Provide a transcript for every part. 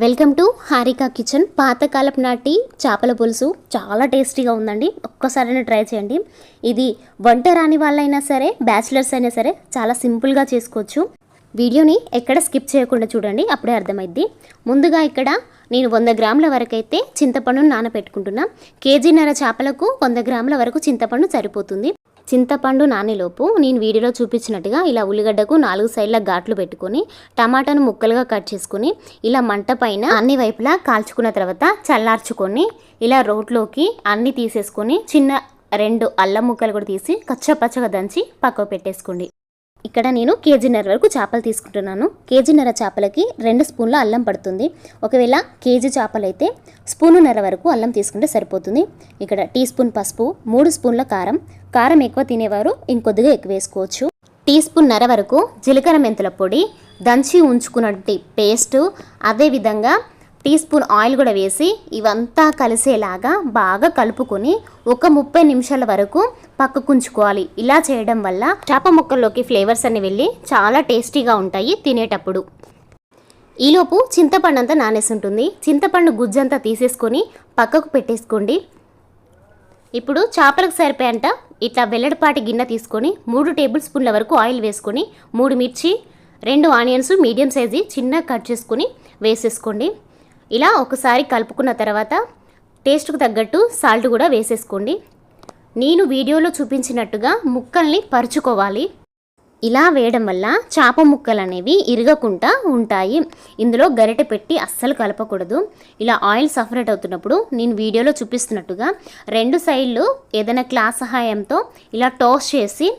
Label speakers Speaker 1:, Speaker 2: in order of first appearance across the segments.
Speaker 1: Welcome to Harika kitchen. పాతకాలపు నాటి చేపల పులుసు చాలా టేస్టీగా ఉందండి. ఒక్కసారైనా ట్రై చేయండి. ఇది వంట రాని వాళ్ళైనా సరే, బ్యాచిలర్స్ అయినా సరే చాలా సింపుల్గా చేసుకోవచ్చు. వీడియోని ఎక్కడ స్కిప్ చేయకుండా చూడండి, అప్పుడే అర్థమైద్ది. ముందుగా ఇక్కడ నేను 100 గ్రాముల వరకు అయితే చింతపండును నానబెట్టుకుంటున్నా. కేజీన్నర చేపలకు 100 గ్రాముల వరకు చింతపండు సరిపోతుంది. చింతపండు నానేలోపు నేను వీడియోలో చూపించినట్టుగా ఇలా ఉల్లిగడ్డకు 4 సైడ్ల ఘాట్లు పెట్టుకొని టమాటాను ముక్కలుగా కట్ చేసుకొని ఇలా మంట పైన అన్ని వైపులా కాల్చుకున్న తర్వాత చల్లార్చుకొని ఇలా రోట్లోకి అన్ని తీసేసుకొని చిన్న 2 అల్లం ముక్కలు కూడా తీసి కచ్చపచ్చగా దంచి పక్కకు పెట్టేసుకోండి. ఇక్కడ నేను కేజీన్నర వరకు చేపలు తీసుకుంటున్నాను. కేజీన్నర చేపలకి 2 స్పూన్ల అల్లం పడుతుంది. ఒకవేళ కేజీ చేపలైతే స్పూనున్నర వరకు అల్లం తీసుకుంటే సరిపోతుంది. ఇక్కడ టీ స్పూన్ పసుపు, 3 స్పూన్ల కారం. కారం ఎక్కువ తినేవారు ఇంకొద్దిగా ఎక్కువ వేసుకోవచ్చు. టీ స్పూన్నర వరకు జీలకర్ర మెంతుల పొడి, దంచి ఉంచుకున్నట్టు పేస్టు, అదేవిధంగా టీ స్పూన్ ఆయిల్ కూడా వేసి ఇవంతా కలిసేలాగా బాగా కలుపుకొని ఒక 30 నిమిషాల వరకు పక్కకుంచుకోవాలి. ఇలా చేయడం వల్ల చేప ముక్కల్లోకి ఫ్లేవర్స్ అన్ని వెళ్ళి చాలా టేస్టీగా ఉంటాయి తినేటప్పుడు. ఈలోపు చింతపండు అంతా నానేసి ఉంటుంది. చింతపండు గుజ్జంతా తీసేసుకొని పక్కకు పెట్టేసుకోండి. ఇప్పుడు చేపలకు సరిపోయేంత ఇట్లా వెల్లడిపాటి గిన్నె తీసుకొని 3 టేబుల్ స్పూన్ల వరకు ఆయిల్ వేసుకొని 3 మిర్చి, 2 ఆనియన్స్ మీడియం సైజు చిన్న కట్ చేసుకొని వేసేసుకోండి. ఇలా ఒకసారి కలుపుకున్న తర్వాత టేస్ట్కు తగ్గట్టు సాల్ట్ కూడా వేసేసుకోండి. నేను వీడియోలో చూపించినట్టుగా ముక్కల్ని పరుచుకోవాలి. ఇలా వేయడం వల్ల చేప ముక్కలు అనేవి ఇరగకుండా ఉంటాయి. ఇందులో గరిటె పెట్టి అస్సలు కలపకూడదు. ఇలా ఆయిల్ సపరేట్ అవుతున్నప్పుడు నేను వీడియోలో చూపిస్తున్నట్టుగా 2 సైడ్లు ఏదైనా క్లాత్ సహాయంతో ఇలా టోస్ట్ చేసి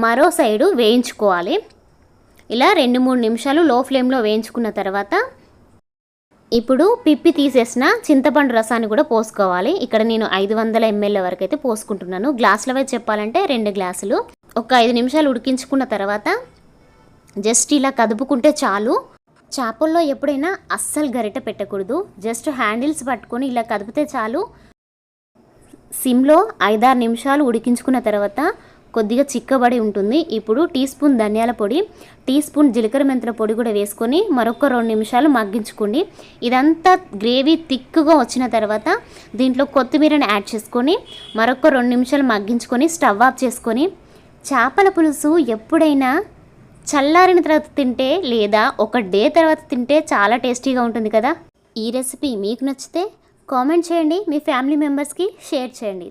Speaker 1: మరో సైడు వేయించుకోవాలి. ఇలా 2-3 నిమిషాలు లో ఫ్లేమ్లో వేయించుకున్న తర్వాత ఇప్పుడు పిప్పి తీసేసిన చింతపండు రసాన్ని కూడా పోసుకోవాలి. ఇక్కడ నేను 500 ml వరకు అయితే పోసుకుంటున్నాను. గ్లాసుల వైపు చెప్పాలంటే 2 గ్లాసులు. ఒక 5 నిమిషాలు ఉడికించుకున్న తర్వాత జస్ట్ ఇలా కదుపుకుంటే చాలు. చేపల్లో ఎప్పుడైనా అస్సలు గరిటె పెట్టకూడదు. జస్ట్ హ్యాండిల్స్ పట్టుకొని ఇలా కదిపితే చాలు. సిమ్లో 5-6 నిమిషాలు ఉడికించుకున్న తర్వాత కొద్దిగా చిక్కబడి ఉంటుంది. ఇప్పుడు టీ స్పూన్ ధనియాల పొడి, టీ స్పూన్ జీలకర్ర మెంతుల పొడి కూడా వేసుకొని మరొక 2 నిమిషాలు మగ్గించుకోండి. ఇదంతా గ్రేవీ థిక్గా వచ్చిన తర్వాత దీంట్లో కొత్తిమీరని యాడ్ చేసుకొని మరొక 2 నిమిషాలు మగ్గించుకొని స్టవ్ ఆఫ్ చేసుకొని చేపల పులుసు ఎప్పుడైనా చల్లారిన తర్వాత తింటే లేదా ఒక డే తర్వాత తింటే చాలా టేస్టీగా ఉంటుంది కదా. ఈ రెసిపీ మీకు నచ్చితే కామెంట్ చేయండి, మీ ఫ్యామిలీ మెంబర్స్కి షేర్ చేయండి.